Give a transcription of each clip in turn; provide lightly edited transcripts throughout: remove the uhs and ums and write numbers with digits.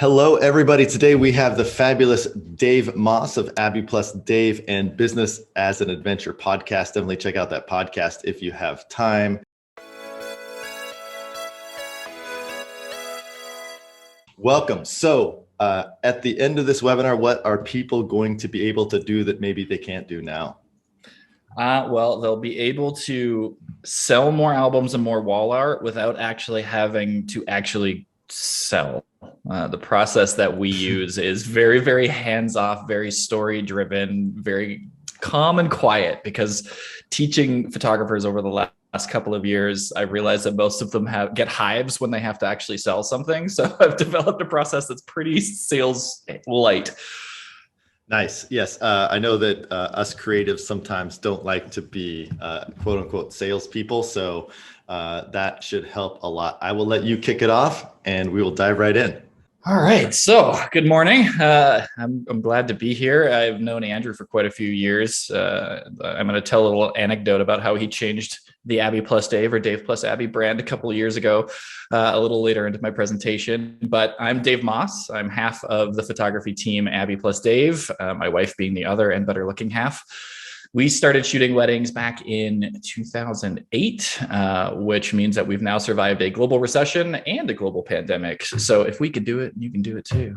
Hello, everybody. Today we have the fabulous Dave Moss of Abby Plus Dave and Business as an Adventure podcast. Definitely check out that podcast if you have time. Welcome. So at the end of this webinar, what are people going to be able to do that maybe they can't do now? Well, they'll be able to sell more albums and more wall art without actually having to sell. The process that we use is very, very hands-off, very story-driven, very calm and quiet, because teaching photographers over the last couple of years, I realized that most of them get hives when they have to actually sell something. So I've developed a process that's pretty sales light. Nice. Yes. I know that us creatives sometimes don't like to be quote unquote salespeople. So that should help a lot. I will let you kick it off and we will dive right in. All right. So good morning. I'm glad to be here. I've known Andrew for quite a few years. I'm going to tell a little anecdote about how he changed the Abby Plus Dave or Dave Plus Abby brand a couple of years ago, a little later into my presentation. But I'm Dave Moss. I'm half of the photography team, Abby Plus Dave, my wife being the other and better looking half. We started shooting weddings back in 2008, which means that we've now survived a global recession and a global pandemic. So if we could do it, you can do it too.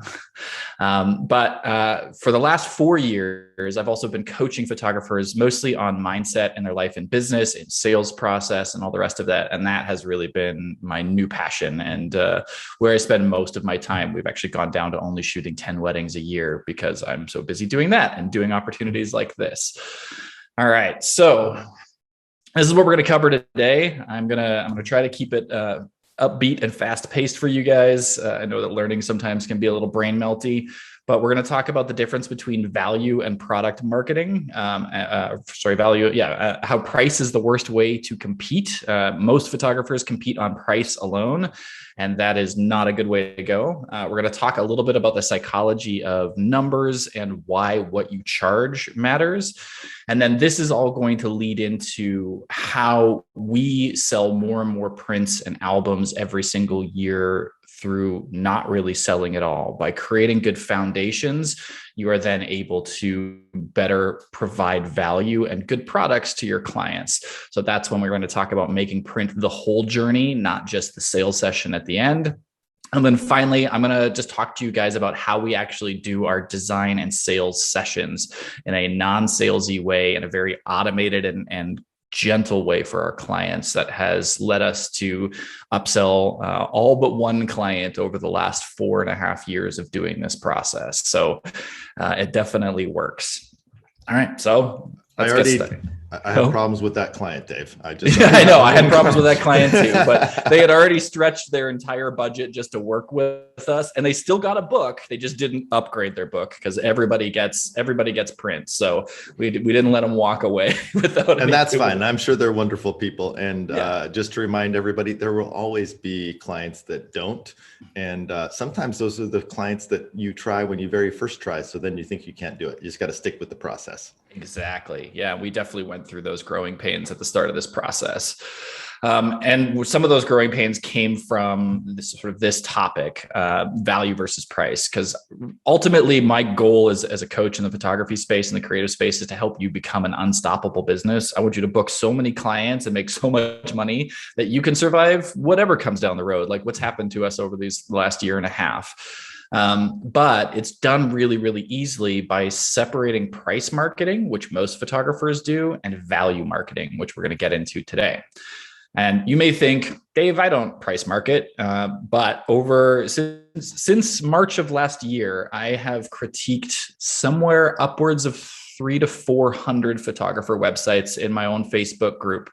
But for the last 4 years, I've also been coaching photographers mostly on mindset in their life and business, in sales process, and all the rest of that. And that has really been my new passion and where I spend most of my time. We've actually gone down to only shooting 10 weddings a year because I'm so busy doing that and doing opportunities like this. All right, so this is what we're going to cover today. I'm gonna try to keep it upbeat and fast paced for you guys. I know that learning sometimes can be a little brain melty, but we're going to talk about the difference between value and product marketing. How price is the worst way to compete. Most photographers compete on price alone, and that is not a good way to go. We're going to talk a little bit about the psychology of numbers and why what you charge matters. And then this is all going to lead into how we sell more and more prints and albums every single year through not really selling at all. By creating good foundations, you are then able to better provide value and good products to your clients. So that's when we're going to talk about making print the whole journey, not just the sales session at the end. And then finally, I'm going to just talk to you guys about how we actually do our design and sales sessions in a non-salesy way, in a very automated and gentle way for our clients that has led us to upsell all but one client over the last 4.5 years of doing this process. So it definitely works. All right. So I have problems with that client, Dave. I know I had problems with that client too, but they had already stretched their entire budget just to work with us, and they still got a book. They just didn't upgrade their book because everybody gets prints. So we didn't let them walk away without. And that's fine. I'm sure they're wonderful people. And just to remind everybody, there will always be clients that don't. And sometimes those are the clients that you try when you very first try. So then you think you can't do it. You just got to stick with the process. Exactly. Yeah, we definitely went through those growing pains at the start of this process. And some of those growing pains came from this topic, value versus price. Because ultimately, my goal as a coach in the photography space and the creative space is to help you become an unstoppable business. I want you to book so many clients and make so much money that you can survive whatever comes down the road, like what's happened to us over these last 1.5 years. But it's done really, really easily by separating price marketing, which most photographers do, and value marketing, which we're going to get into today. And you may think, Dave, I don't price market, but since March of last year, I have critiqued somewhere upwards of 300 to 400 photographer websites in my own Facebook group.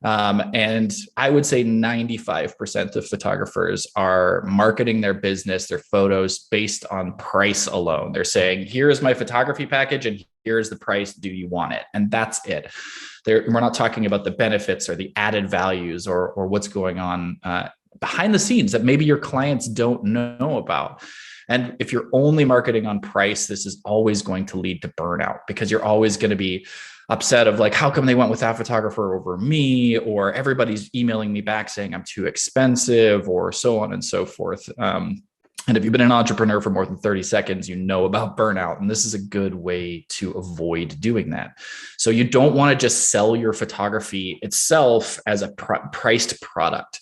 And I would say 95% of photographers are marketing their business, their photos based on price alone. They're saying, here's my photography package and here's the price. Do you want it? And that's it. We're not talking about the benefits or the added values or what's going on behind the scenes that maybe your clients don't know about. And if you're only marketing on price, this is always going to lead to burnout because you're always going to be upset of like, how come they went with that photographer over me? Or everybody's emailing me back saying I'm too expensive or so on and so forth. And if you've been an entrepreneur for more than 30 seconds, you know about burnout. And this is a good way to avoid doing that. So you don't want to just sell your photography itself as a priced product.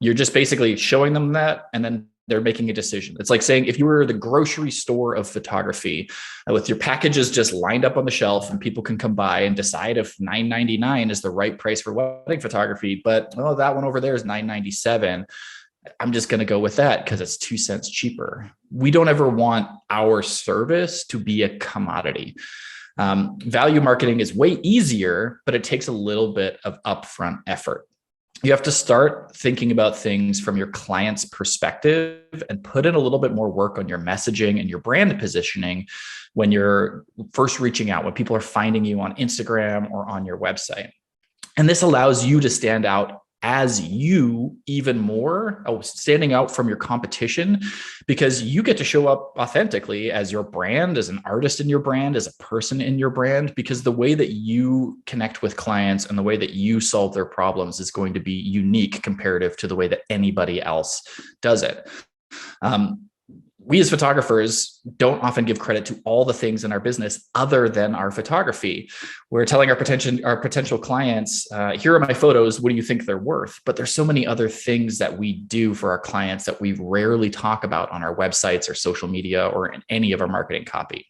You're just basically showing them that, and then they're making a decision. It's like saying if you were the grocery store of photography with your packages just lined up on the shelf and people can come by and decide if $9.99 is the right price for wedding photography, but oh, that one over there is $9.97. I'm just going to go with that because it's 2 cents cheaper. We don't ever want our service to be a commodity. Value marketing is way easier, but it takes a little bit of upfront effort. You have to start thinking about things from your client's perspective and put in a little bit more work on your messaging and your brand positioning when you're first reaching out, when people are finding you on Instagram or on your website. And this allows you to stand out as you even more, standing out from your competition, because you get to show up authentically as your brand, as an artist in your brand, as a person in your brand, because the way that you connect with clients and the way that you solve their problems is going to be unique comparative to the way that anybody else does it. We as photographers don't often give credit to all the things in our business other than our photography. We're telling our potential clients, here are my photos. What do you think they're worth? But there's so many other things that we do for our clients that we rarely talk about on our websites or social media or in any of our marketing copy.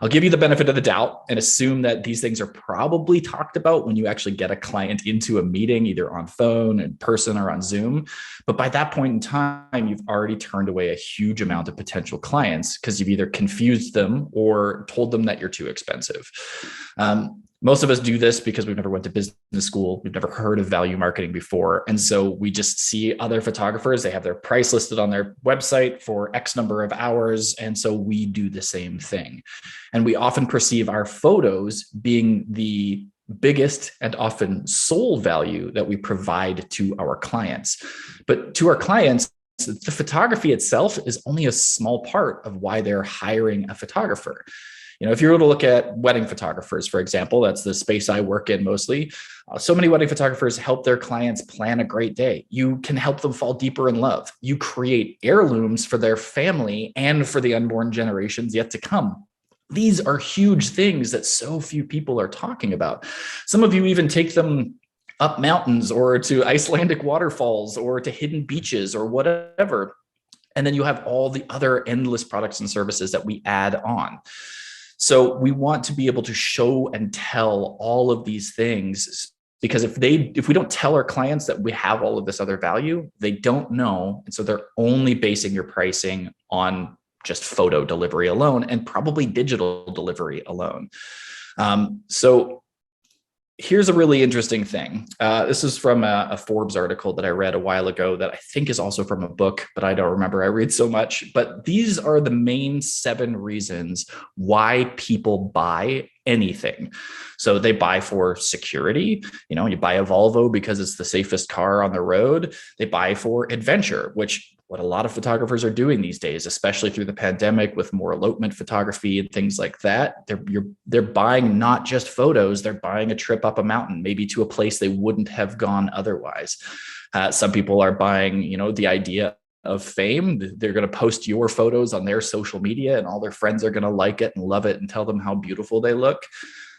I'll give you the benefit of the doubt and assume that these things are probably talked about when you actually get a client into a meeting, either on phone, in person, or on Zoom. But by that point in time, you've already turned away a huge amount of potential clients because you've either confused them or told them that you're too expensive. Most of us do this because we've never went to business school. We've never heard of value marketing before. And so we just see other photographers, they have their price listed on their website for X number of hours. And so we do the same thing. And we often perceive our photos being the biggest and often sole value that we provide to our clients. But to our clients, the photography itself is only a small part of why they're hiring a photographer. If you were to look at wedding photographers, for example, that's the space I work in mostly. So many wedding photographers help their clients plan a great day. You can help them fall deeper in love. You create heirlooms for their family and for the unborn generations yet to come. These are huge things that so few people are talking about. Some of you even take them up mountains or to Icelandic waterfalls or to hidden beaches or whatever. And then you have all the other endless products and services that we add on. So we want to be able to show and tell all of these things, because if we don't tell our clients that we have all of this other value, they don't know. And so they're only basing your pricing on just photo delivery alone and probably digital delivery alone. So here's a really interesting thing. This is from a Forbes article that I read a while ago that I think is also from a book, but I don't remember. I read so much. But these are the main 7 reasons why people buy anything. So they buy for security. You buy a Volvo because it's the safest car on the road. They buy for adventure, which what a lot of photographers are doing these days, especially through the pandemic with more elopement photography and things like that. They're buying not just photos, they're buying a trip up a mountain, maybe to a place they wouldn't have gone otherwise. Some people are buying, the idea of fame. They're going to post your photos on their social media and all their friends are going to like it and love it and tell them how beautiful they look.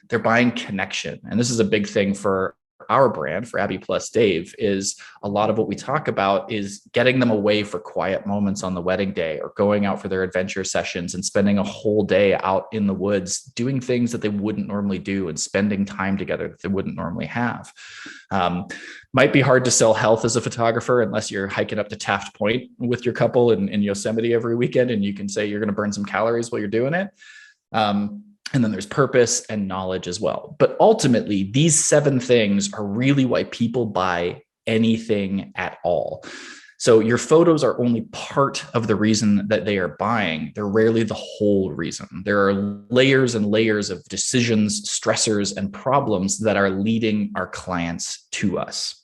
They're buying connection. And this is a big thing for our brand, for Abby plus Dave, is a lot of what we talk about is getting them away for quiet moments on the wedding day or going out for their adventure sessions and spending a whole day out in the woods doing things that they wouldn't normally do and spending time together that they wouldn't normally have. Might be hard to sell health as a photographer unless you're hiking up to Taft Point with your couple in Yosemite every weekend and you can say you're going to burn some calories while you're doing it. And then there's purpose and knowledge as well. But ultimately, these 7 things are really why people buy anything at all. So your photos are only part of the reason that they are buying. They're rarely the whole reason. There are layers and layers of decisions, stressors, and problems that are leading our clients to us.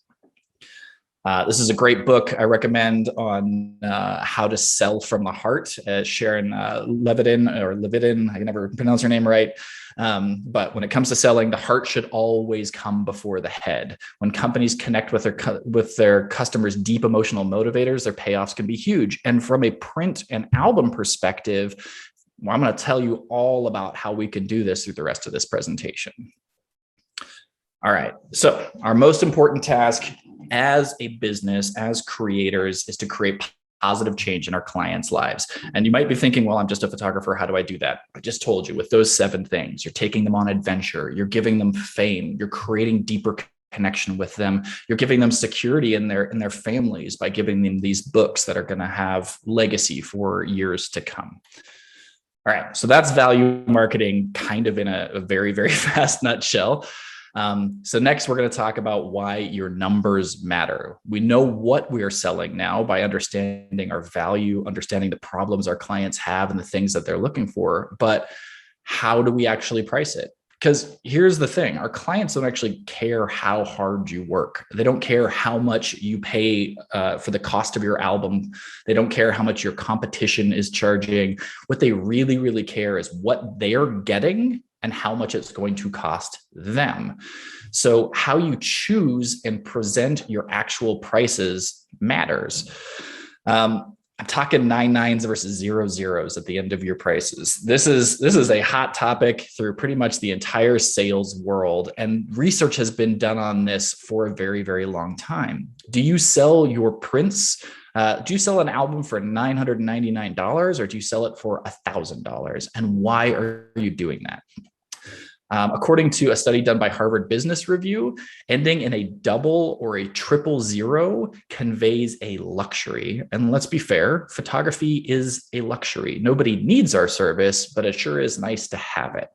This is a great book I recommend on how to sell from the heart. Sharon Levitin, I can never pronounce her name right. But when it comes to selling, the heart should always come before the head. When companies connect with their customers' deep emotional motivators, their payoffs can be huge. And from a print and album perspective, well, I'm going to tell you all about how we can do this through the rest of this presentation. All right. So our most important task as a business, as creators, is to create positive change in our clients' lives. And you might be thinking, well, I'm just a photographer. How do I do that? I just told you with those 7 things. You're taking them on adventure. You're giving them fame. You're creating deeper connection with them. You're giving them security in their families by giving them these books that are going to have legacy for years to come. All right. So that's value marketing kind of in a very, very fast nutshell. So next, we're going to talk about why your numbers matter. We know what we are selling now by understanding our value, understanding the problems our clients have and the things that they're looking for. But how do we actually price it? Because here's the thing, our clients don't actually care how hard you work. They don't care how much you pay for the cost of your album. They don't care how much your competition is charging. What they really, really care is what they're getting and how much it's going to cost them. So how you choose and present your actual prices matters. I'm talking 99s versus 00s at the end of your prices. This is a hot topic through pretty much the entire sales world, and research has been done on this for a very, very long time. Do you sell your prints? Do you sell an album for $999 or do you sell it for $1,000? And why are you doing that? According to a study done by Harvard Business Review, ending in a double or a triple zero conveys a luxury. And let's be fair, photography is a luxury. Nobody needs our service, but it sure is nice to have it.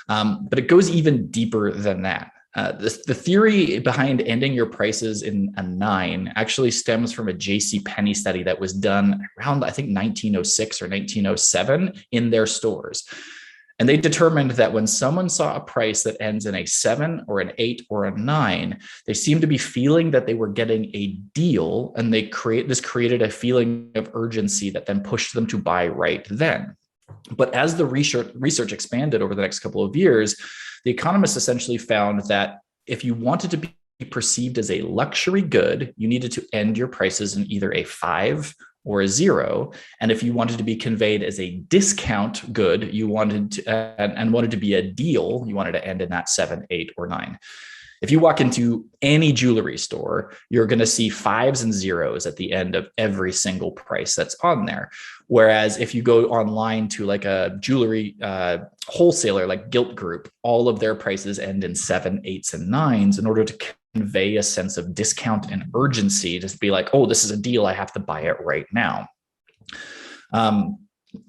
But it goes even deeper than that. The theory behind ending your prices in a 9 actually stems from a JCPenney study that was done around, I think, 1906 or 1907 in their stores. And they determined that when someone saw a price that ends in a 7 or an 8 or a 9, they seemed to be feeling that they were getting a deal, and this created a feeling of urgency that then pushed them to buy right then. But as the research expanded over the next couple of years, the economists essentially found that if you wanted to be perceived as a luxury good, you needed to end your prices in either a 5 or a 0. And if you wanted to be conveyed as a discount good, you wanted to, and wanted to be a deal, you wanted to end in that 7, 8, or 9. If you walk into any jewelry store, you're going to see 5s and 0s at the end of every single price that's on there. Whereas if you go online to like a jewelry wholesaler like Gilt Group, all of their prices end in 7, 8s, and 9s in order to convey a sense of discount and urgency, to be like, oh, this is a deal, I have to buy it right now.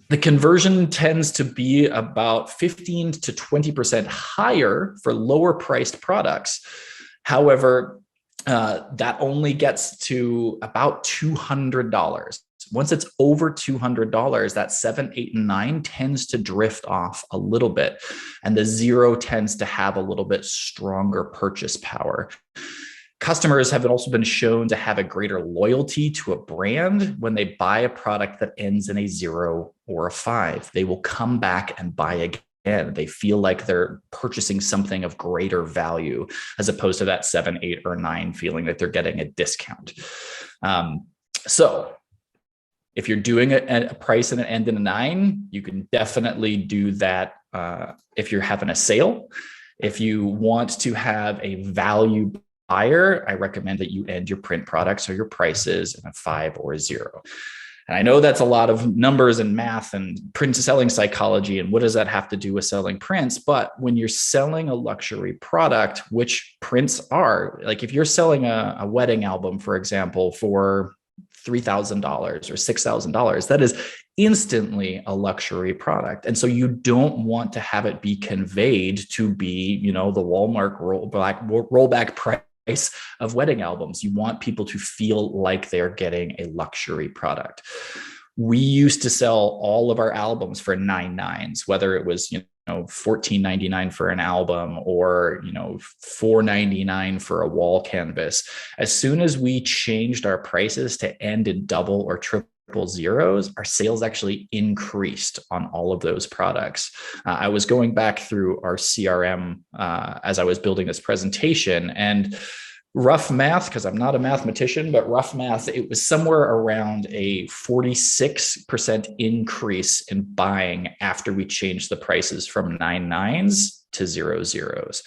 The conversion tends to be about 15 to 20% higher for lower priced products. However, that only gets to about $200. Once it's over $200, that 7, 8, and 9 tends to drift off a little bit. And the 0 tends to have a little bit stronger purchase power. Customers have also been shown to have a greater loyalty to a brand when they buy a product that ends in a 0 or a 5. They will come back and buy again. They feel like they're purchasing something of greater value, as opposed to that 7, 8, or 9 feeling that they're getting a discount. So if you're doing a price and an end in a 9, you can definitely do that if you're having a sale. If you want to have a value buyer, I recommend that you end your print products or your prices in a 5 or a 0. And I know that's a lot of numbers and math and print selling psychology, and what does that have to do with selling prints? But when you're selling a luxury product, which prints are, like if you're selling a wedding album, for example, for $3,000 or $6,000, that is instantly a luxury product. And so you don't want to have it be conveyed to be, the Walmart rollback price of wedding albums. You want people to feel like they're getting a luxury product. We used to sell all of our albums for 9.9s, whether it was, $14.99 for an album, or $4.99 for a wall canvas. As soon as we changed our prices to end in double or triple zeros, our sales actually increased on all of those products. I was going back through our CRM as I was building this presentation, and rough math, because I'm not a mathematician, but rough math, it was somewhere around a 46% increase in buying after we changed the prices from 9.9s to 0.0s.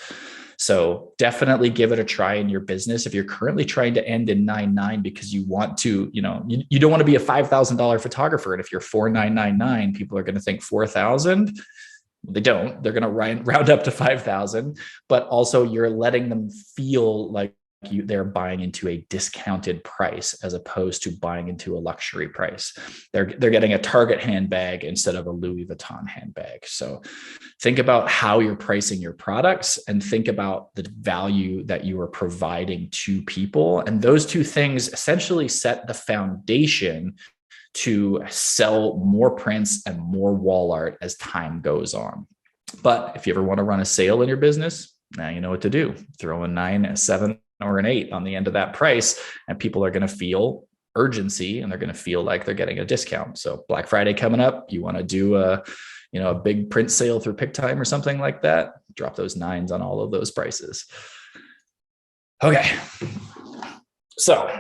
So definitely give it a try in your business. If you're currently trying to end in 9.9 because you want to, you don't want to be a $5,000 photographer. And if you're 4.999, people are going to think 4,000. They don't. They're going to round up to 5,000. But also you're letting them feel like they're buying into a discounted price as opposed to buying into a luxury price. They're getting a Target handbag instead of a Louis Vuitton handbag. So think about how you're pricing your products and think about the value that you are providing to people. And those two things essentially set the foundation to sell more prints and more wall art as time goes on. But if you ever want to run a sale in your business, now you know what to do. Throw a 9, a 7, or an 8 on the end of that price, and people are going to feel urgency and they're going to feel like they're getting a discount. So Black Friday coming up, you want to do a big print sale through PickTime or something like that, drop those 9s on all of those prices. Okay. So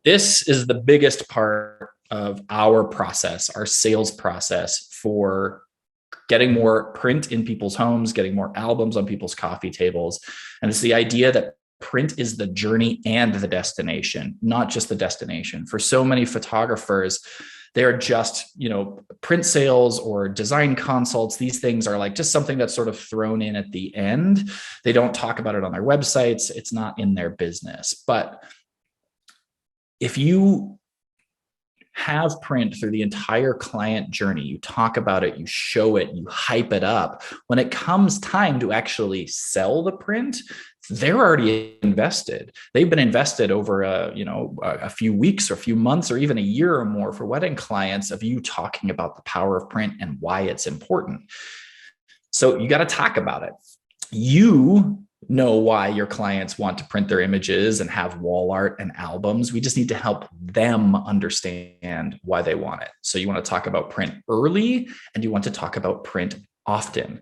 this is the biggest part of our process, our sales process for getting more print in people's homes, getting more albums on people's coffee tables. And it's the idea that print is the journey and the destination, not just the destination. For so many photographers, they're just, print sales or design consults. These things are like just something that's sort of thrown in at the end. They don't talk about it on their websites. It's not in their business. But if you have print through the entire client journey, you talk about it, you show it, you hype it up. When it comes time to actually sell the print, they're already invested. They've been invested over a few weeks or a few months or even a year or more for wedding clients of you talking about the power of print and why it's important. So you got to talk about it. You know why your clients want to print their images and have wall art and albums. We just need to help them understand why they want it. So you want to talk about print early and you want to talk about print often.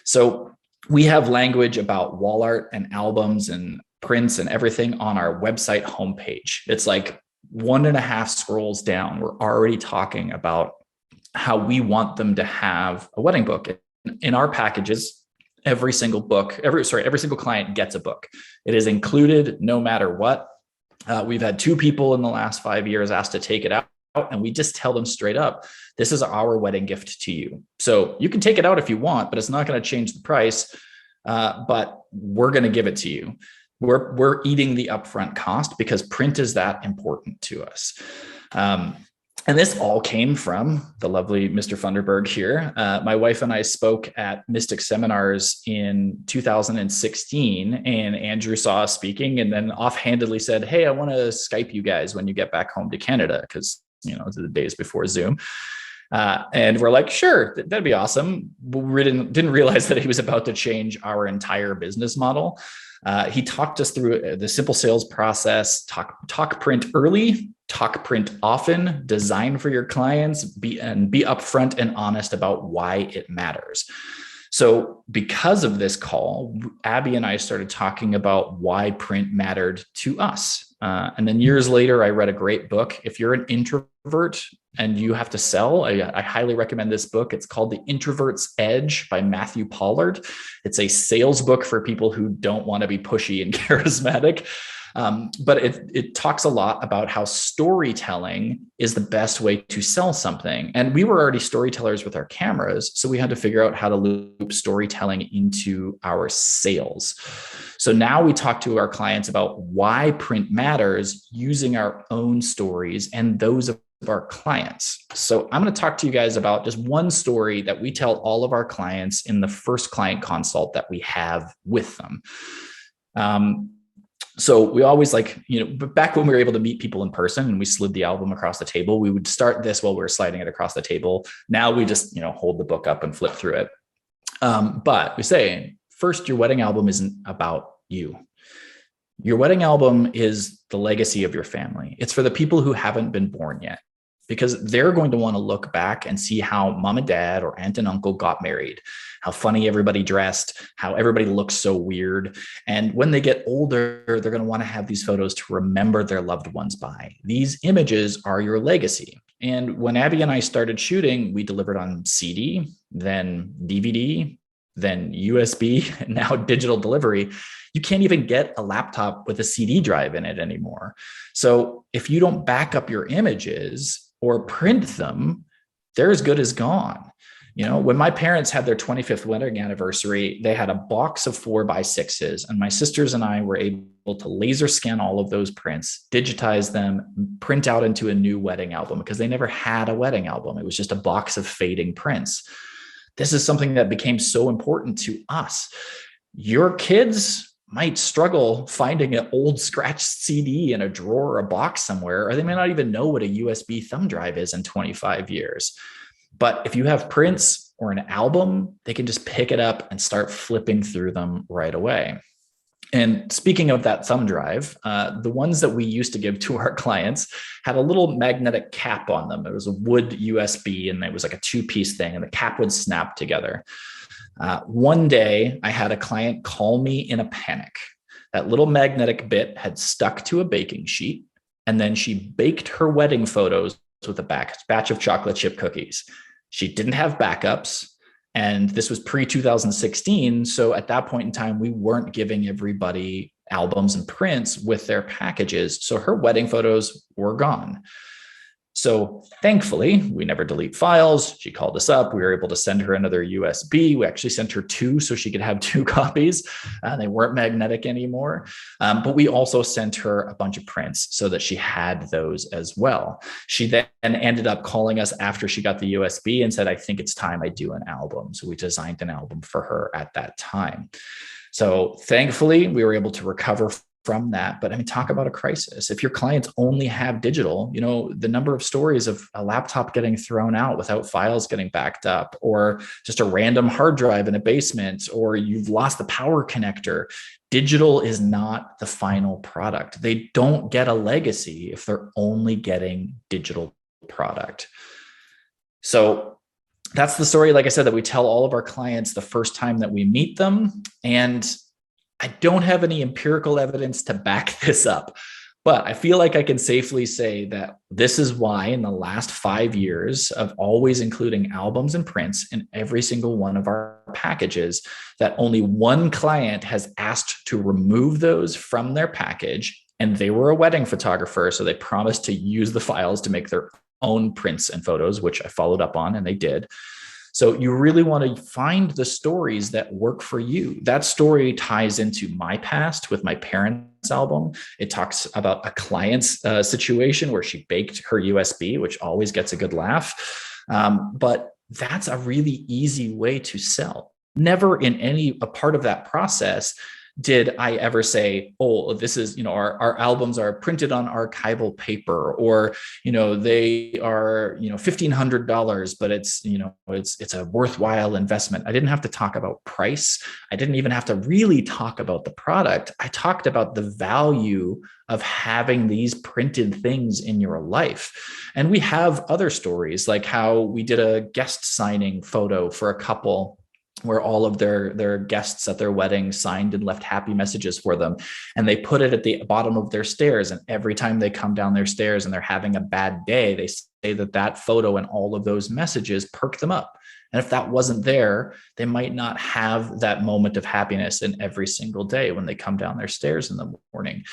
So we have language about wall art and albums and prints and everything on our website homepage. It's like 1.5 scrolls down. We're already talking about how we want them to have a wedding book. In our packages, every single client gets a book. It is included no matter what. We've had 2 people in the last 5 years asked to take it out, and we just tell them straight up, this is our wedding gift to you. So you can take it out if you want, but it's not going to change the price. But we're going to give it to you. We're eating the upfront cost because print is that important to us. And this all came from the lovely Mr. Funderburg here. My wife and I spoke at Mystic Seminars in 2016, and Andrew saw us speaking and then offhandedly said, hey, I want to Skype you guys when you get back home to Canada, because, the days before Zoom. And we're like, sure, that'd be awesome. We didn't realize that he was about to change our entire business model. He talked us through the simple sales process, talk print early, talk print often, design for your clients, be upfront and honest about why it matters. So because of this call, Abby and I started talking about why print mattered to us. And then years later, I read a great book. If you're an introvert and you have to sell, I highly recommend this book. It's called The Introvert's Edge by Matthew Pollard. It's a sales book for people who don't want to be pushy and charismatic. But it talks a lot about how storytelling is the best way to sell something. And we were already storytellers with our cameras, so we had to figure out how to loop storytelling into our sales. So now we talk to our clients about why print matters using our own stories and those of our clients. So I'm going to talk to you guys about just one story that we tell all of our clients in the first client consult that we have with them. So we always back when we were able to meet people in person and we slid the album across the table, we would start this while we were sliding it across the table. Now we just, hold the book up and flip through it. But we say, first, your wedding album isn't about you. Your wedding album is the legacy of your family. It's for the people who haven't been born yet, because they're going to want to look back and see how mom and dad or aunt and uncle got married, how funny everybody dressed, how everybody looks so weird. And when they get older, they're going to want to have these photos to remember their loved ones by. These images are your legacy. And when Abby and I started shooting, we delivered on CD, then DVD, then USB, and now digital delivery. You can't even get a laptop with a CD drive in it anymore. So if you don't back up your images or print them, they're as good as gone. You know, when my parents had their 25th wedding anniversary, they had a box of 4x6s, and my sisters and I were able to laser scan all of those prints, digitize them, print out into a new wedding album, because they never had a wedding album. It was just a box of fading prints. This is something that became so important to us. Your kids might struggle finding an old scratched CD in a drawer or a box somewhere, or they may not even know what a USB thumb drive is in 25 years. But if you have prints or an album, they can just pick it up and start flipping through them right away. And speaking of that thumb drive, the ones that we used to give to our clients had a little magnetic cap on them. It was a wood USB, and it was like a two-piece thing, and the cap would snap together. One day, I had a client call me in a panic. That little magnetic bit had stuck to a baking sheet, and then she baked her wedding photos with a batch of chocolate chip cookies. She didn't have backups, and this was pre-2016. So at that point in time, we weren't giving everybody albums and prints with their packages. So her wedding photos were gone. So thankfully, we never delete files. She called us up. We were able to send her another USB. We actually sent her two so she could have two copies. They weren't magnetic anymore. But we also sent her a bunch of prints so that she had those as well. She then ended up calling us after she got the USB and said, I think it's time I do an album. So we designed an album for her at that time. So thankfully, we were able to recover from that. But I mean, talk about a crisis. If your clients only have digital, you know, the number of stories of a laptop getting thrown out without files getting backed up, or just a random hard drive in a basement, or you've lost the power connector. Digital is not the final product. They don't get a legacy if they're only getting digital product. So that's the story, like I said, that we tell all of our clients the first time that we meet them. And I don't have any empirical evidence to back this up, but I feel like I can safely say that this is why in the last 5 years of always including albums and prints in every single one of our packages, that only one client has asked to remove those from their package, and they were a wedding photographer. So they promised to use the files to make their own prints and photos, which I followed up on, and they did. So you really want to find the stories that work for you. That story ties into my past with my parents' album. It talks about a client's situation where she baked her USB, which always gets a good laugh. But that's a really easy way to sell. Never in a part of that process did I ever say, oh, this is, you know, our albums are printed on archival paper, or, you know, they are, you know, $1,500, but it's, you know, it's a worthwhile investment. I didn't have to talk about price. I didn't even have to really talk about the product. I talked about the value of having these printed things in your life. And we have other stories, like how we did a guest signing photo for a couple where all of their guests at their wedding signed and left happy messages for them. And they put it at the bottom of their stairs. And every time they come down their stairs and they're having a bad day, they say that photo and all of those messages perk them up. And if that wasn't there, they might not have that moment of happiness in every single day when they come down their stairs in the morning.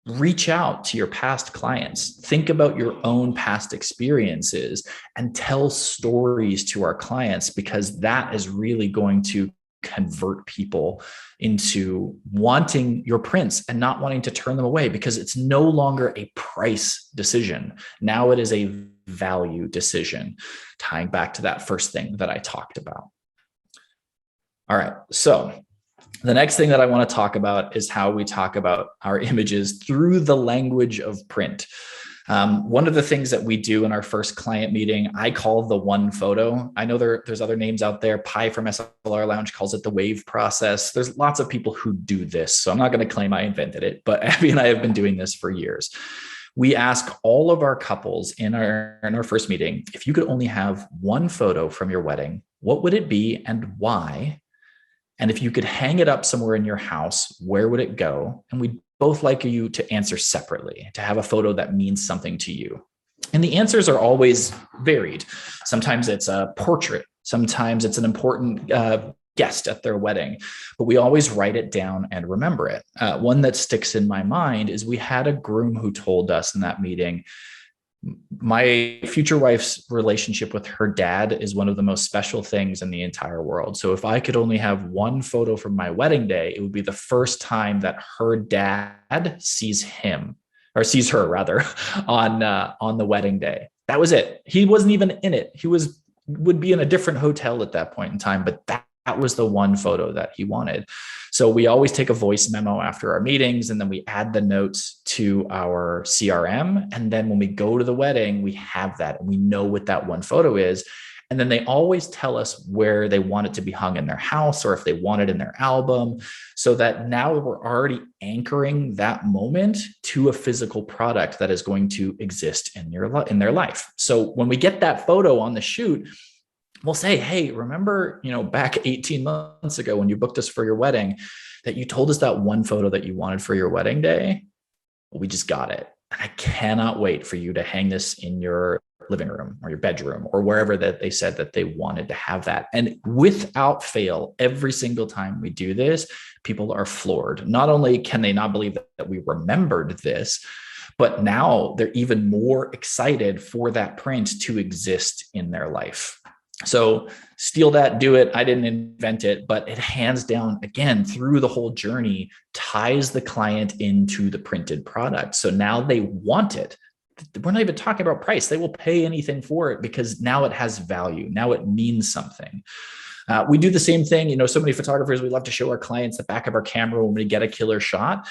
Reach out to your past clients. Think about your own past experiences and tell stories to our clients, because that is really going to convert people into wanting your prints and not wanting to turn them away, because it's no longer a price decision. Now it is a value decision, tying back to that first thing that I talked about. All right. So the next thing that I want to talk about is how we talk about our images through the language of print. One of the things that we do in our first client meeting, I call the one photo. I know there's other names out there. Pi from SLR Lounge calls it the wave process. There's lots of people who do this, so I'm not going to claim I invented it, but Abby and I have been doing this for years. We ask all of our couples in our first meeting, if you could only have one photo from your wedding, what would it be and why? And if you could hang it up somewhere in your house, where would it go? And we'd both like you to answer separately, to have a photo that means something to you. And the answers are always varied. Sometimes it's a portrait. Sometimes it's an important guest at their wedding, but we always write it down and remember it. One that sticks in my mind is we had a groom who told us in that meeting, my future wife's relationship with her dad is one of the most special things in the entire world. So if I could only have one photo from my wedding day, it would be the first time that her dad sees him, or sees her rather, on the wedding day. That was it. He wasn't even in it. He would be in a different hotel at that point in time, but that was the one photo that he wanted. So we always take a voice memo after our meetings, and then we add the notes to our CRM. And then when we go to the wedding, we have that and we know what that one photo is. And then they always tell us where they want it to be hung in their house, or if they want it in their album, so that now we're already anchoring that moment to a physical product that is going to exist in their life. So when we get that photo on the shoot, we'll say, hey, remember, back 18 months ago when you booked us for your wedding, that you told us that one photo that you wanted for your wedding day? Well, we just got it. And I cannot wait for you to hang this in your living room or your bedroom or wherever that they said that they wanted to have that. And without fail, every single time we do this, people are floored. Not only can they not believe that we remembered this, but now they're even more excited for that print to exist in their life. So steal that, do it. I didn't invent it, but it hands down, again, through the whole journey, ties the client into the printed product. So now they want it. We're not even talking about price. They will pay anything for it because now it has value. Now it means something. We do the same thing. So many photographers, we love to show our clients the back of our camera when we get a killer shot.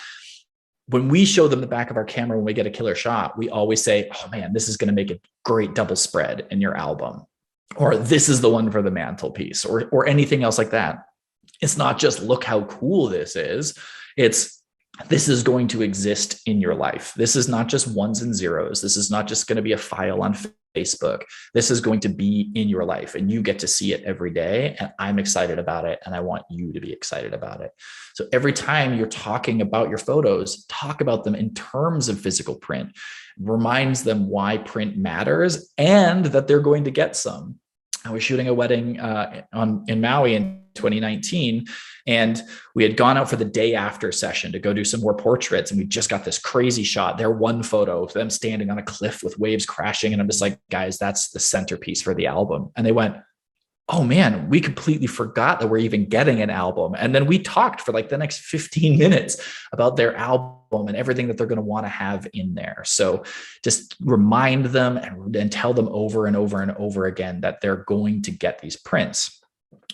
When we show them the back of our camera when we get a killer shot, we always say, oh man, this is going to make a great double spread in your album. Or this is the one for the mantelpiece, or anything else like that. It's not just look how cool this is. This is going to exist in your life. This is not just ones and zeros. This is not just going to be a file on Facebook. This is going to be in your life, and you get to see it every day. And I'm excited about it, and I want you to be excited about it. So every time you're talking about your photos, talk about them in terms of physical print. Reminds them why print matters and that they're going to get some. I was shooting a wedding in Maui in 2019, and we had gone out for the day after session to go do some more portraits, and we just got this crazy shot. Their one photo of them standing on a cliff with waves crashing, and I'm just like, guys, that's the centerpiece for the album. And they went, oh man, we completely forgot that we're even getting an album. And then we talked for like the next 15 minutes about their album and everything that they're going to want to have in there. So just remind them and tell them over and over and over again that they're going to get these prints.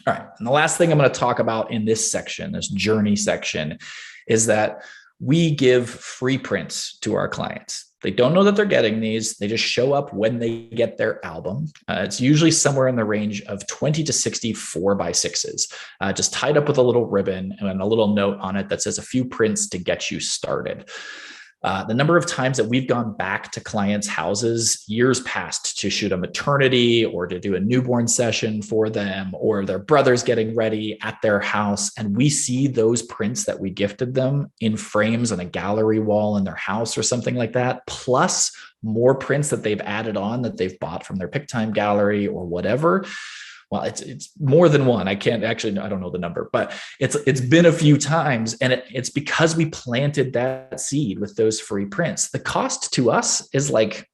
All right. And the last thing I'm going to talk about in this section, this journey section, is that we give free prints to our clients. They don't know that they're getting these. They just show up when they get their album. It's usually somewhere in the range of 20 to 60 4x6s, just tied up with a little ribbon and a little note on it that says a few prints to get you started. The number of times that we've gone back to clients' houses years past to shoot a maternity or to do a newborn session for them, or their brother's getting ready at their house, and we see those prints that we gifted them in frames on a gallery wall in their house or something like that, plus more prints that they've added on that they've bought from their PickTime gallery or whatever. Well, it's more than one. I don't know the number, but it's been a few times. And it's because we planted that seed with those free prints. The cost to us is like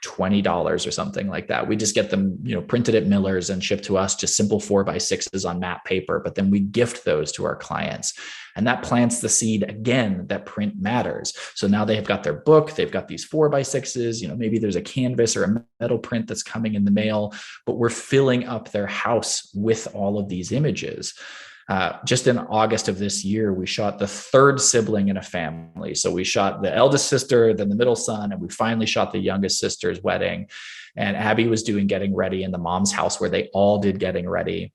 $20 or something like that. We just get them, printed at Miller's and shipped to us, just simple 4x6s on matte paper. But then we gift those to our clients. And that plants the seed again that print matters. So now they have got their book, they've got these 4x6s, maybe there's a canvas or a metal print that's coming in the mail, but we're filling up their house with all of these images. Just in August of this year, we shot the third sibling in a family. So we shot the eldest sister, then the middle son, and we finally shot the youngest sister's wedding. And Abby was doing getting ready in the mom's house where they all did getting ready.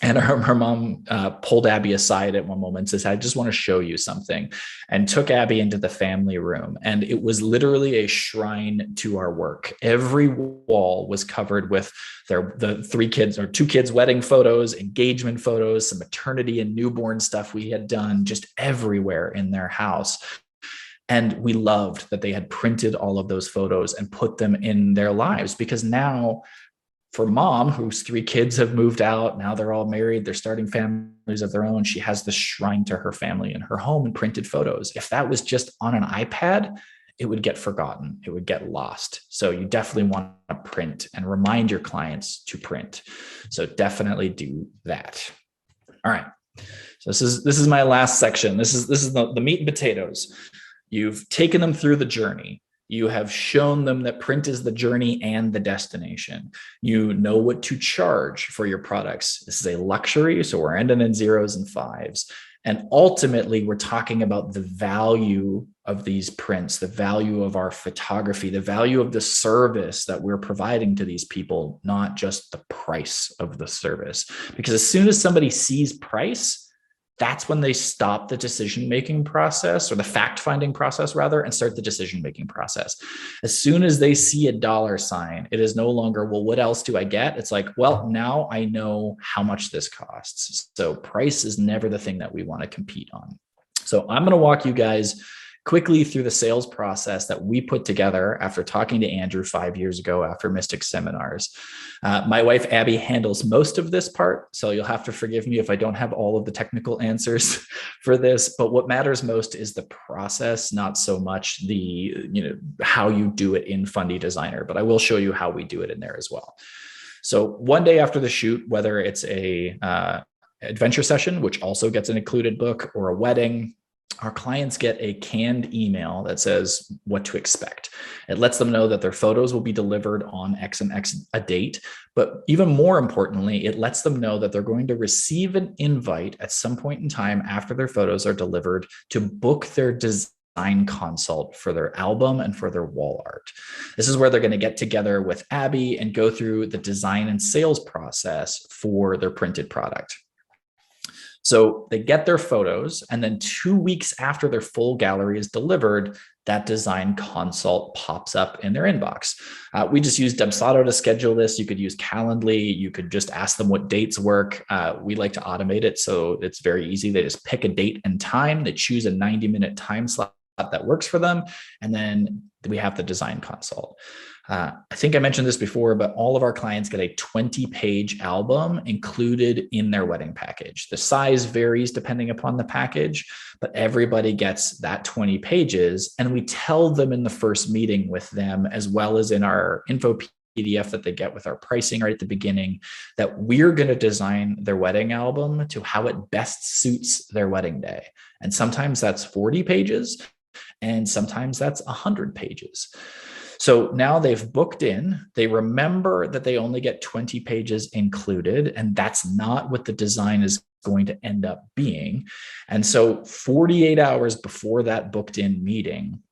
And her mom pulled Abby aside at one moment and says, I just want to show you something, and took Abby into the family room. And it was literally a shrine to our work. Every wall was covered with the 3 kids or 2 kids' wedding photos, engagement photos, some maternity and newborn stuff we had done just everywhere in their house. And we loved that they had printed all of those photos and put them in their lives, because now, for mom, whose 3 kids have moved out, now they're all married, they're starting families of their own, she has this shrine to her family in her home and printed photos. If that was just on an iPad, it would get forgotten, it would get lost. So you definitely want to print and remind your clients to print. So definitely do that. All right. So this is my last section. This is the meat and potatoes. You've taken them through the journey. You have shown them that print is the journey and the destination. You know what to charge for your products. This is a luxury, so we're ending in 0s and 5s. And ultimately, we're talking about the value of these prints, the value of our photography, the value of the service that we're providing to these people, not just the price of the service. Because as soon as somebody sees price, that's when they stop the decision-making process, or the fact-finding process rather, and start the decision-making process. As soon as they see a dollar sign, it is no longer, well, what else do I get? It's like, well, now I know how much this costs. So price is never the thing that we want to compete on. So I'm going to walk you guys quickly through the sales process that we put together after talking to Andrew 5 years ago after Mystic Seminars. My wife, Abby, handles most of this part, so you'll have to forgive me if I don't have all of the technical answers for this, but what matters most is the process, not so much how you do it in Fundy Designer, but I will show you how we do it in there as well. So one day after the shoot, whether it's a adventure session, which also gets an included book, or a wedding, our clients get a canned email that says what to expect. It lets them know that their photos will be delivered on X and X a date. But even more importantly, it lets them know that they're going to receive an invite at some point in time after their photos are delivered to book their design consult for their album and for their wall art. This is where they're going to get together with Abby and go through the design and sales process for their printed product. So they get their photos, and then 2 weeks after their full gallery is delivered, that design consult pops up in their inbox. We just use Dubsado to schedule this. You could use Calendly. You could just ask them what dates work. We like to automate it, so it's very easy. They just pick a date and time. They choose a 90-minute time slot that works for them, and then we have the design consult. I think I mentioned this before, but all of our clients get a 20-page album included in their wedding package. The size varies depending upon the package, but everybody gets that 20 pages. And we tell them in the first meeting with them, as well as in our info PDF that they get with our pricing right at the beginning, that we're going to design their wedding album to how it best suits their wedding day. And sometimes that's 40 pages, and sometimes that's 100 pages. So now they've booked in, they remember that they only get 20 pages included, and that's not what the design is going to end up being. And so 48 hours before that booked in meeting,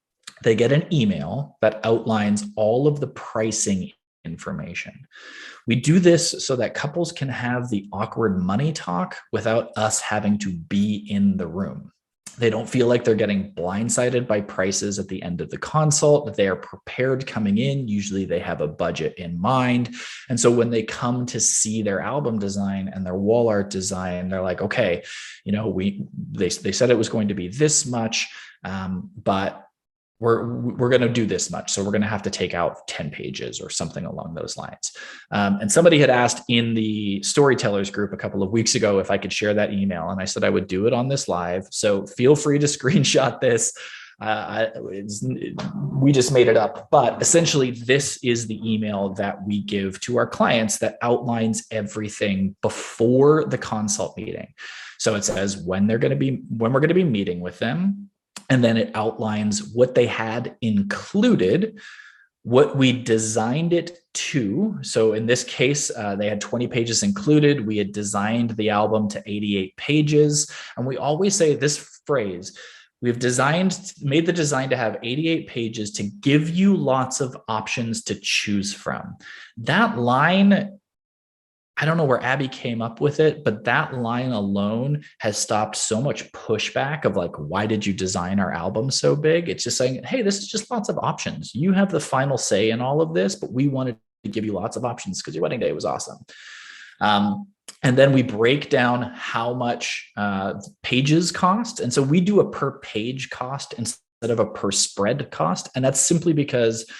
they get an email that outlines all of the pricing information. We do this so that couples can have the awkward money talk without us having to be in the room. They don't feel like they're getting blindsided by prices at the end of the consult, that they are prepared coming in. Usually they have a budget in mind. And so when they come to see their album design and their wall art design, they're like, okay, they said it was going to be this much, but we're going to do this much. So we're going to have to take out 10 pages or something along those lines. And somebody had asked in the Storytellers group a couple of weeks ago if I could share that email. And I said I would do it on this live. So feel free to screenshot this. We just made it up. But essentially, this is the email that we give to our clients that outlines everything before the consult meeting. So it says when we're going to be meeting with them. And then it outlines what they had included what we designed it to. So in this case, they had 20 pages included. We had designed the album to 88 pages. And we always say this phrase, we've made the design to have 88 pages to give you lots of options to choose from. That line, I don't know where Abby came up with it, but that line alone has stopped so much pushback of like, why did you design our album so big? It's just saying, hey, this is just lots of options. You have the final say in all of this, but we wanted to give you lots of options because your wedding day was awesome. And then we break down how much pages cost. And so we do a per page cost instead of a per spread cost. And that's simply because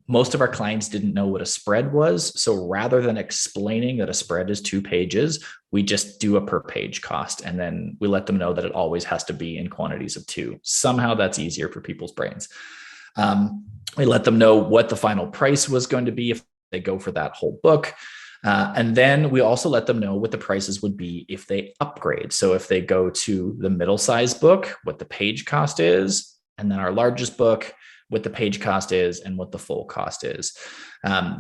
most of our clients didn't know what a spread was. So rather than explaining that a spread is 2 pages, we just do a per page cost. And then we let them know that it always has to be in quantities of 2. Somehow that's easier for people's brains. We let them know what the final price was going to be if they go for that whole book. And then we also let them know what the prices would be if they upgrade. So if they go to the middle size book, what the page cost is, and then our largest book, what the page cost is and what the full cost is.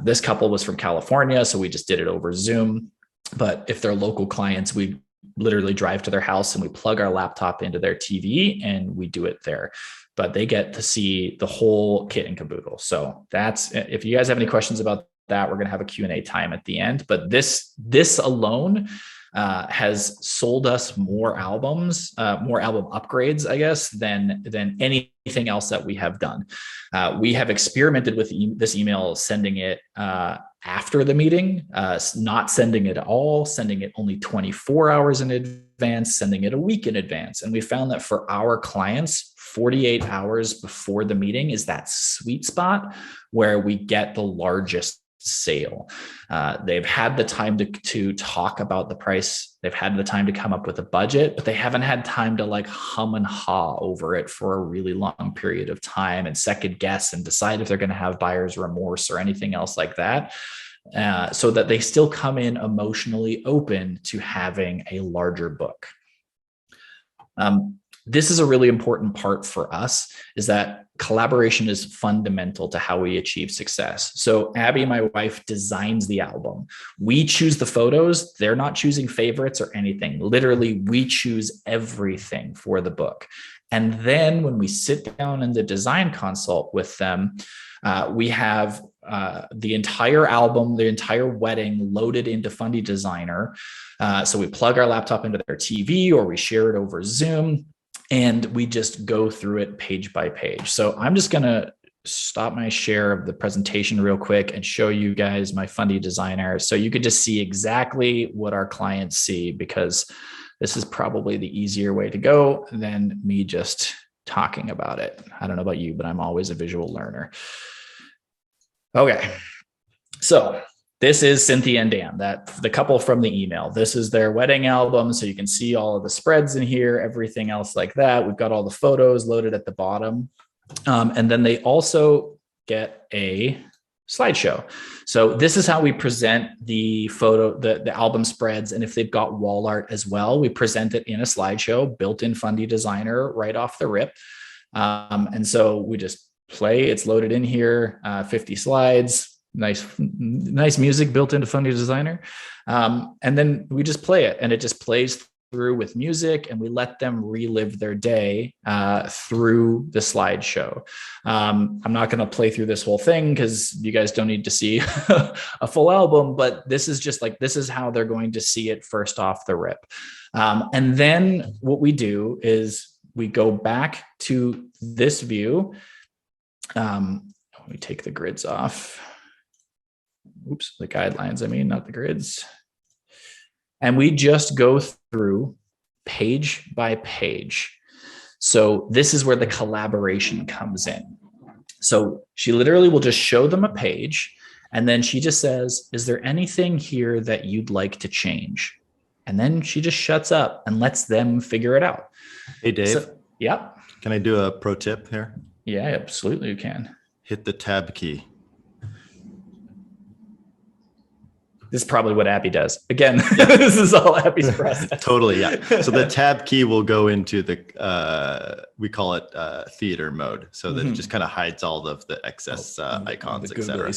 This couple was from California, so we just did it over Zoom. But if they're local clients, we literally drive to their house and we plug our laptop into their TV and we do it there. But they get to see the whole kit and caboodle. So that's, if you guys have any questions about that, we're going to have a Q&A time at the end. But this alone has sold us more album upgrades, I guess, than anything else that we have done. We have experimented with this email, sending it after the meeting, not sending it at all, sending it only 24 hours in advance, sending it a week in advance. And we found that for our clients, 48 hours before the meeting is that sweet spot where we get the largest sale. They've had the time to talk about the price. They've had the time to come up with a budget, but they haven't had time to like hum and haw over it for a really long period of time and second guess and decide if they're going to have buyer's remorse or anything else like that. So that they still come in emotionally open to having a larger book. This is a really important part for us, is that collaboration is fundamental to how we achieve success. So Abby, my wife, designs the album. We choose the photos. They're not choosing favorites or anything. Literally, we choose everything for the book. And then when we sit down in the design consult with them, we have the entire album, the entire wedding loaded into Fundy Designer. So we plug our laptop into their TV or we share it over Zoom. And we just go through it page by page. So I'm just going to stop my share of the presentation real quick and show you guys my Fundy Designer. So you could just see exactly what our clients see, because this is probably the easier way to go than me just talking about it. I don't know about you, but I'm always a visual learner. Okay. So this is Cynthia and Dan, the couple from the email. This is their wedding album. So you can see all of the spreads in here, everything else like that. We've got all the photos loaded at the bottom. And then they also get a slideshow. So this is how we present the photo, the album spreads. And if they've got wall art as well, we present it in a slideshow built in Fundy Designer right off the rip. And so we just play, it's loaded in here, 50 slides. Nice music built into Fundy Designer. And then we just play it, and it just plays through with music, and we let them relive their day through the slideshow. I'm not going to play through this whole thing because you guys don't need to see a full album, but this is just like, this is how they're going to see it first off the rip. And then what we do is we go back to this view. Let me take the grids off. Oops, the guidelines, I mean, not the grids. And we just go through page by page. So this is where the collaboration comes in. So she literally will just show them a page, and then she just says, is there anything here that you'd like to change? And then she just shuts up and lets them figure it out. Hey, Dave. So, yeah. Can I do a pro tip here? Yeah, absolutely you can. Hit the tab key. This is probably what Abby does. Again, this is all Abby's process. Totally, yeah. So the tab key will go into the, we call it theater mode, so that it just kind of hides all of the excess icons, etc.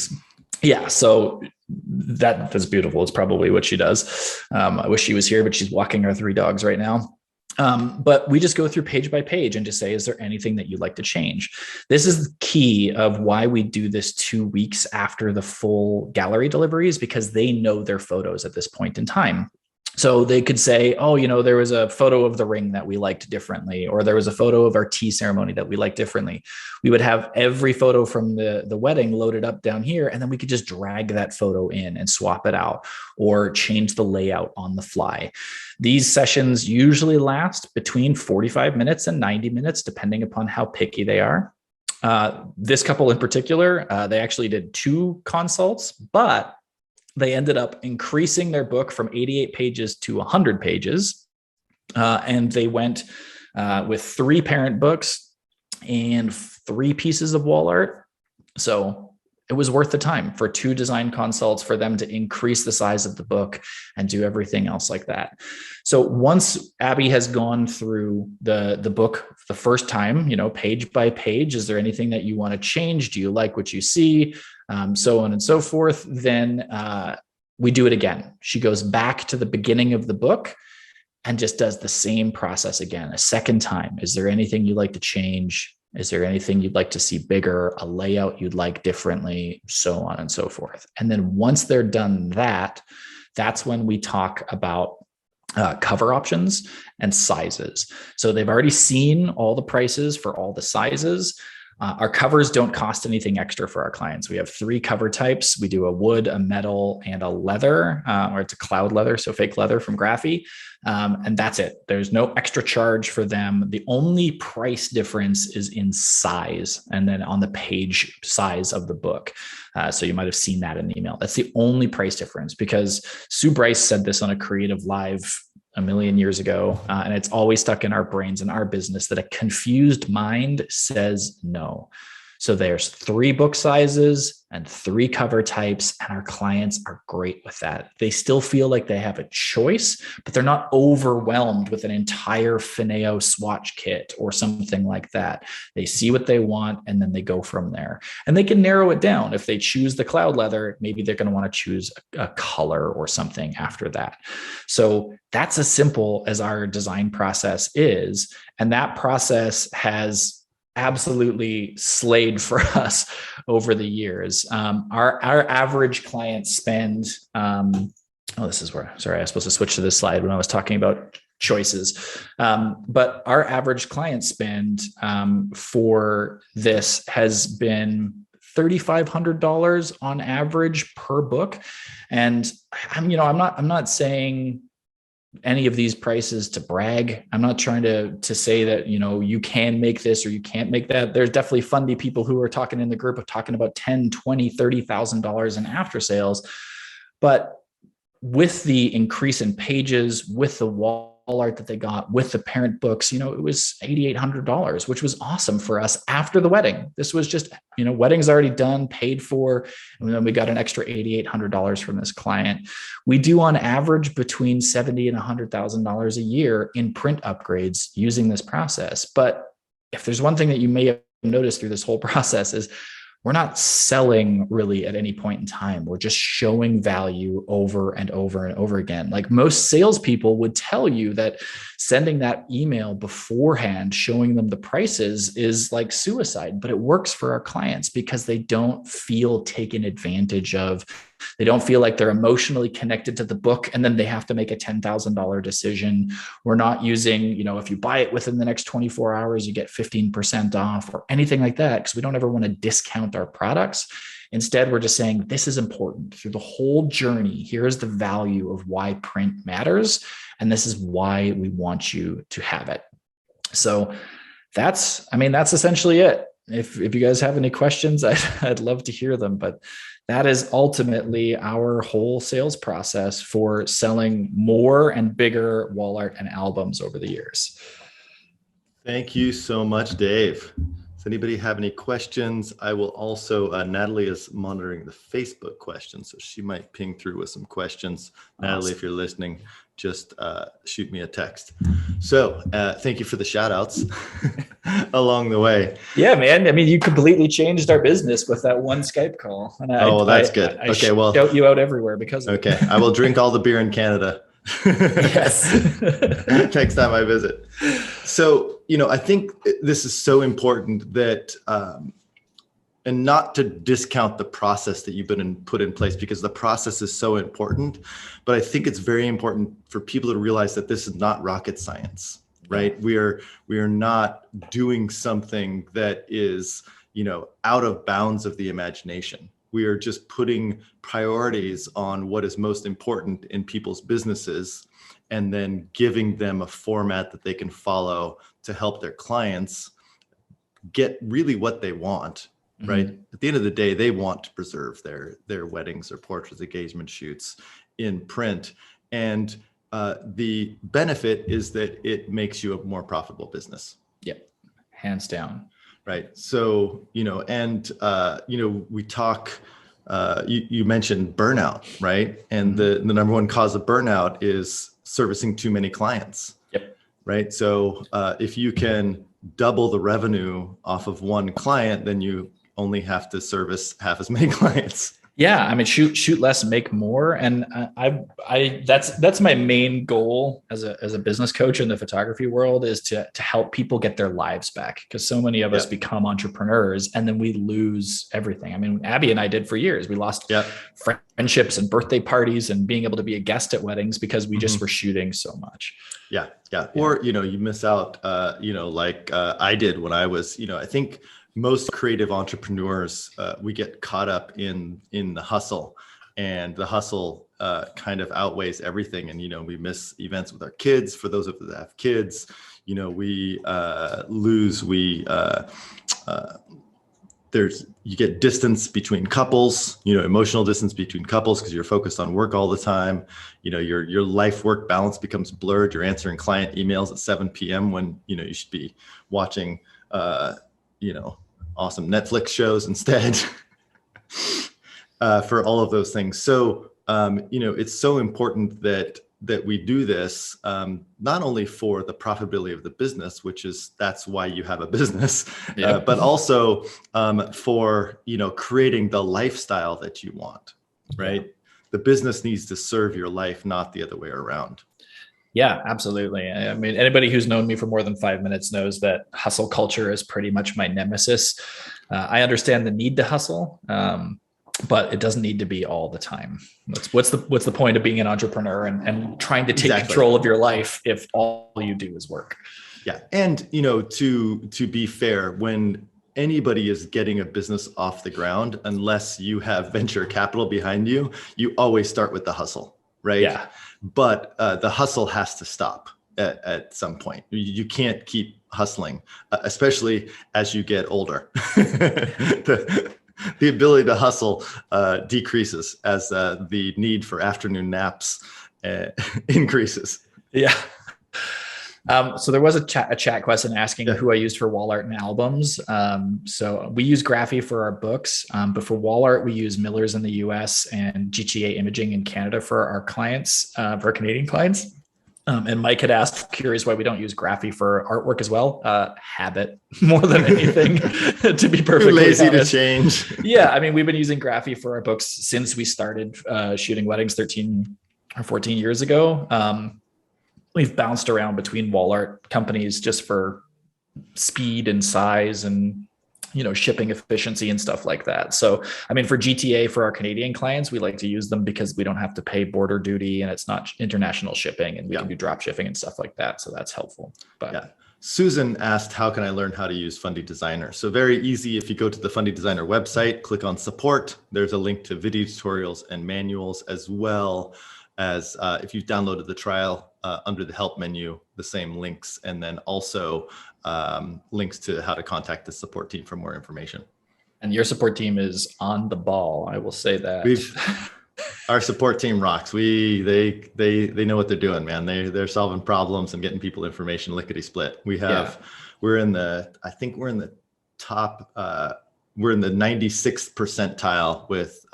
Yeah, so that's beautiful. It's probably what she does. I wish she was here, but she's walking our 3 dogs right now. But we just go through page by page and just say, is there anything that you'd like to change? This is the key of why we do this 2 weeks after the full gallery deliveries, because they know their photos at this point in time. So they could say, oh, there was a photo of the ring that we liked differently, or there was a photo of our tea ceremony that we liked differently. We would have every photo from the wedding loaded up down here, and then we could just drag that photo in and swap it out or change the layout on the fly. These sessions usually last between 45 minutes and 90 minutes, depending upon how picky they are. This couple in particular, they actually did 2 consults, but they ended up increasing their book from 88 pages to 100 pages. And they went with 3 parent books and 3 pieces of wall art. So it was worth the time for 2 design consults for them to increase the size of the book and do everything else like that. So once Abby has gone through the book the first time, page by page, is there anything that you want to change? Do you like what you see? So on and so forth. Then we do it again. She goes back to the beginning of the book and just does the same process again, a second time. Is there anything you'd like to change? Is there anything you'd like to see bigger, a layout you'd like differently, so on and so forth. And then once they're done that's when we talk about cover options and sizes. So they've already seen all the prices for all the sizes. Our covers don't cost anything extra for our clients. We have 3 cover types. We do a wood, a metal, and a leather, or it's a cloud leather, so fake leather from Graphy. And that's it. There's no extra charge for them. The only price difference is in size and then on the page size of the book. So you might have seen that in the email. That's the only price difference, because Sue Bryce said this on a Creative Live a million years ago. And it's always stuck in our brains and our business that a confused mind says no. So there's 3 book sizes and 3 cover types, and our clients are great with that. They still feel like they have a choice, but they're not overwhelmed with an entire Fineo swatch kit or something like that. They see what they want, and then they go from there. And they can narrow it down. If they choose the cloud leather, maybe they're going to want to choose a color or something after that. So that's as simple as our design process is. And that process has absolutely slayed for us over the years. Our average clients spend, this is where, sorry, I was supposed to switch to this slide when I was talking about choices. But our average client spend for this has been $3,500 on average per book. And I'm not saying any of these prices to brag. I'm not trying to say that, you can make this or you can't make that. There's definitely Fundy people who are talking in the group of talking about $10,000, $20,000, $30,000 in after sales. But with the increase in pages, with the wall art that they got, with the parent books, it was $8,800, which was awesome for us after the wedding. This was just, wedding's already done, paid for, and then we got an extra $8,800 from this client. We do on average between $70,000 and $100,000 a year in print upgrades using this process. But if there's one thing that you may have noticed through this whole process is we're not selling really at any point in time. We're just showing value over and over and over again. Like most salespeople would tell you that sending that email beforehand, showing them the prices is like suicide, but it works for our clients because they don't feel taken advantage of. They don't feel like they're emotionally connected to the book and then they have to make a $10,000 decision. We're not using, if you buy it within the next 24 hours, you get 15% off or anything like that, because we don't ever want to discount our products. Instead, we're just saying this is important through the whole journey. Here's the value of why print matters. And this is why we want you to have it. So that's essentially it. If you guys have any questions, I'd love to hear them, but that is ultimately our whole sales process for selling more and bigger wall art and albums over the years. Thank you so much, Dave. Does anybody have any questions? I will also, Natalie is monitoring the Facebook questions, so she might ping through with some questions. Awesome. Natalie, if you're listening, just shoot me a text. So thank you for the shout outs along the way. Yeah, man. I mean, you completely changed our business with that one Skype call. And well, that's good. I shout you out everywhere because of it. I will drink all the beer in Canada. Yes. Next time I visit. So, I think this is so important that, and not to discount the process that you've put in place, because the process is so important, but I think it's very important for people to realize that this is not rocket science, right? We are not doing something that is, out of bounds of the imagination. We are just putting priorities on what is most important in people's businesses, and then giving them a format that they can follow to help their clients get really what they want, right? Mm-hmm. At the end of the day, they want to preserve their weddings or portraits, engagement shoots in print. And the benefit is that it makes you a more profitable business. Yep, hands down. Right. So, we talk, you mentioned burnout, right? And mm-hmm. the number one cause of burnout is servicing too many clients. Yep. Right. So if you can double the revenue off of one client, then you only have to service half as many clients. Yeah, I mean, shoot less, make more, and that's my main goal as a business coach in the photography world, is to help people get their lives back, because so many of us become entrepreneurs and then we lose everything. I mean, Abby and I did for years. We lost friendships and birthday parties and being able to be a guest at weddings because we just were shooting so much. Yeah. Or you miss out. Like I did when I was. I think most creative entrepreneurs, we get caught up in the hustle, and the hustle kind of outweighs everything. And, we miss events with our kids. For those of us that have kids, we you get distance between couples, emotional distance between couples, because you're focused on work all the time. Your life work balance becomes blurred. You're answering client emails at 7 p.m. when, you should be watching, awesome Netflix shows instead for all of those things. So, it's so important that we do this, not only for the profitability of the business, that's why you have a business, but also for, creating the lifestyle that you want, right? Yeah. The business needs to serve your life, not the other way around. Yeah, absolutely. I mean, anybody who's known me for more than 5 minutes knows that hustle culture is pretty much my nemesis. I understand the need to hustle, but it doesn't need to be all the time. What's the point of being an entrepreneur and trying to take control of your life if all you do is work? Yeah. And, to be fair, when anybody is getting a business off the ground, unless you have venture capital behind you, you always start with the hustle, right? Yeah. But the hustle has to stop at some point. You can't keep hustling, especially as you get older. The ability to hustle decreases as the need for afternoon naps increases. Yeah. So there was a chat question asking who I used for wall art and albums. So we use Graphy for our books, but for wall art, we use Miller's in the US and GTA Imaging in Canada for our clients, for our Canadian clients. And Mike had asked, curious why we don't use Graphy for artwork as well. Habit more than anything, to be perfectly lazy honest. To change. Yeah, I mean, we've been using Graphy for our books since we started shooting weddings 13 or 14 years ago. We've bounced around between wall art companies just for speed and size and, shipping efficiency and stuff like that. So, I mean, for GTA, for our Canadian clients, we like to use them because we don't have to pay border duty and it's not international shipping, and we can do drop shipping and stuff like that. So that's helpful. But Susan asked, how can I learn how to use Fundy Designer? So very easy. If you go to the Fundy Designer website, click on support, there's a link to video tutorials and manuals, as well as if you've downloaded the trial, under the help menu, the same links, and then also links to how to contact the support team for more information. And your support team is on the ball. I will say that. Our support team rocks. They know what they're doing, man. They're solving problems and getting people information lickety split. I think we're in the top, we're in the 96th percentile with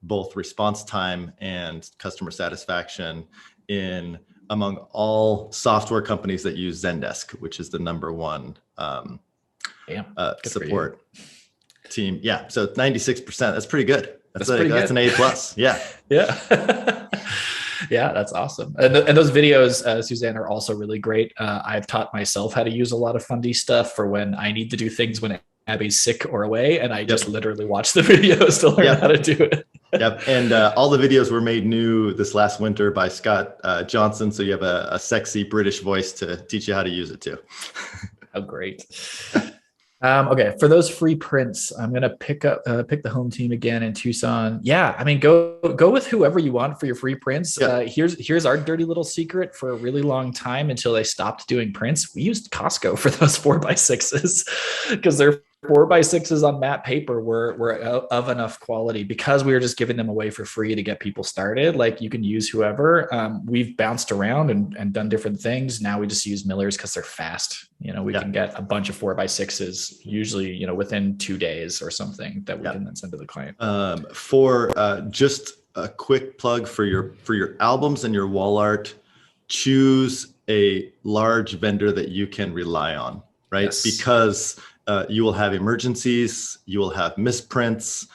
both response time and customer satisfaction among all software companies that use Zendesk, which is the #1 support team. Yeah, so 96%. That's pretty good. That's an A+. Yeah. Yeah. Yeah, that's awesome. And those videos, Suzanne, are also really great. I've taught myself how to use a lot of Fundy stuff for when I need to do things when Abby's sick or away, and I just literally watch the videos to learn how to do it. Yep. And all the videos were made new this last winter by Scott Johnson. So you have a sexy British voice to teach you how to use it too. Oh, great. Okay, for those free prints, I'm gonna pick the home team again in Tucson. Yeah, I mean, go with whoever you want for your free prints. Yeah. Here's our dirty little secret. For a really long time, until they stopped doing prints, we used Costco for those 4x6s because their 4x6s on matte paper were of enough quality, because we were just giving them away for free to get people started. Like, you can use whoever. We've bounced around and done different things. Now we just use Millers because they're fast. We can get a bunch of 4x6s usually, within 2 days or something that we can then send to the client. For just a quick plug for your albums and your wall art, choose a large vendor that you can rely on, right? Yes. Because you will have emergencies, you will have misprints.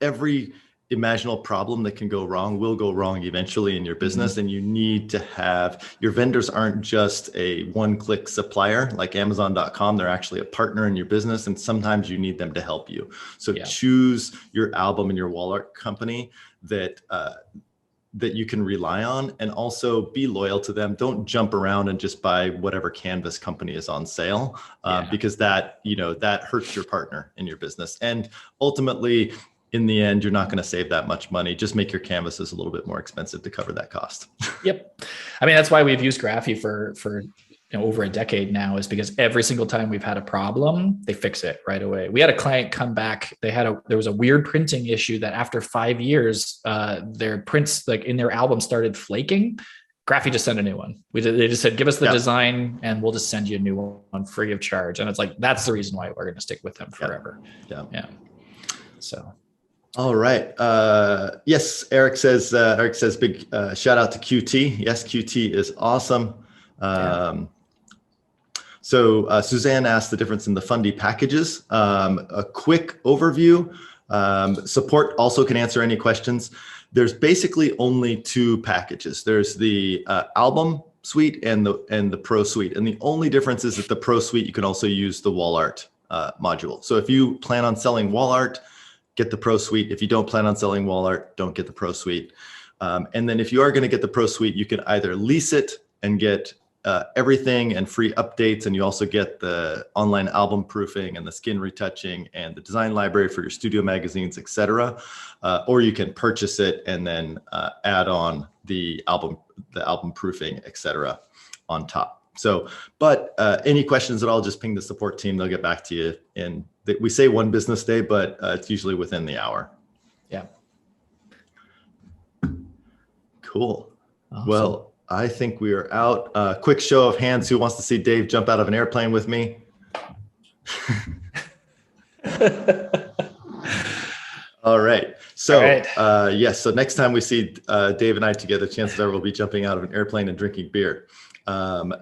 Every imaginable problem that can go wrong will go wrong eventually in your business. And you need to have, your vendors aren't just a one-click supplier like Amazon.com. They're actually a partner in your business, and sometimes you need them to help you. So choose your album and your wall art company that you can rely on, and also be loyal to them. Don't jump around and just buy whatever canvas company is on sale, because that hurts your partner in your business. And ultimately, in the end, you're not going to save that much money. Just make your canvases a little bit more expensive to cover that cost. Yep. I mean, that's why we've used Graphy for over a decade now, is because every single time we've had a problem, they fix it right away. We had a client come back. There was a weird printing issue that after 5 years, their prints, like in their album, started flaking. Graphy just sent a new one. They just said, give us the design and we'll just send you a new one free of charge. And it's like, that's the reason why we're going to stick with them forever. Yeah. So. All right. Yes, Eric says big shout out to QT. Yes, QT is awesome. So Suzanne asked the difference in the Fundy packages. A quick overview. Support also can answer any questions. There's basically only 2 packages. There's the album suite and the pro suite. And the only difference is that the pro suite, you can also use the wall art module. So if you plan on selling wall art, get the pro suite. If you don't plan on selling wall art, don't get the pro suite. And then if you are going to get the pro suite, you can either lease it and get everything and free updates, and you also get the online album proofing and the skin retouching and the design library for your studio magazines, etc. Or you can purchase it and then add on the album proofing, etc. on top. So, but any questions at all, just ping the support team. They'll get back to you. And we say 1 business day, but it's usually within the hour. Yeah. Cool. Awesome. Well, I think we are out. Quick show of hands. Who wants to see Dave jump out of an airplane with me? All right. So, yes. So next time we see Dave and I together, chances are we'll be jumping out of an airplane and drinking beer.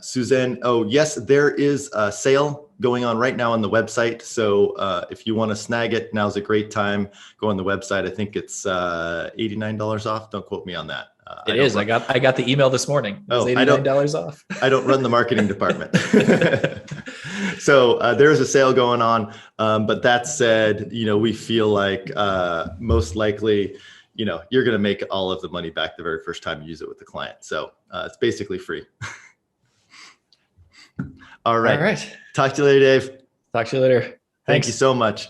Suzanne, oh yes, there is a sale going on right now on the website. So if you want to snag it, now's a great time. Go on the website. I think it's $89 off. Don't quote me on that. It is. I got the email this morning. It was $89 off. I don't run the marketing department. So there's a sale going on. But that said, we feel like most likely, you're going to make all of the money back the very first time you use it with the client. So it's basically free. All right. Talk to you later, Dave. Talk to you later. Thank you so much.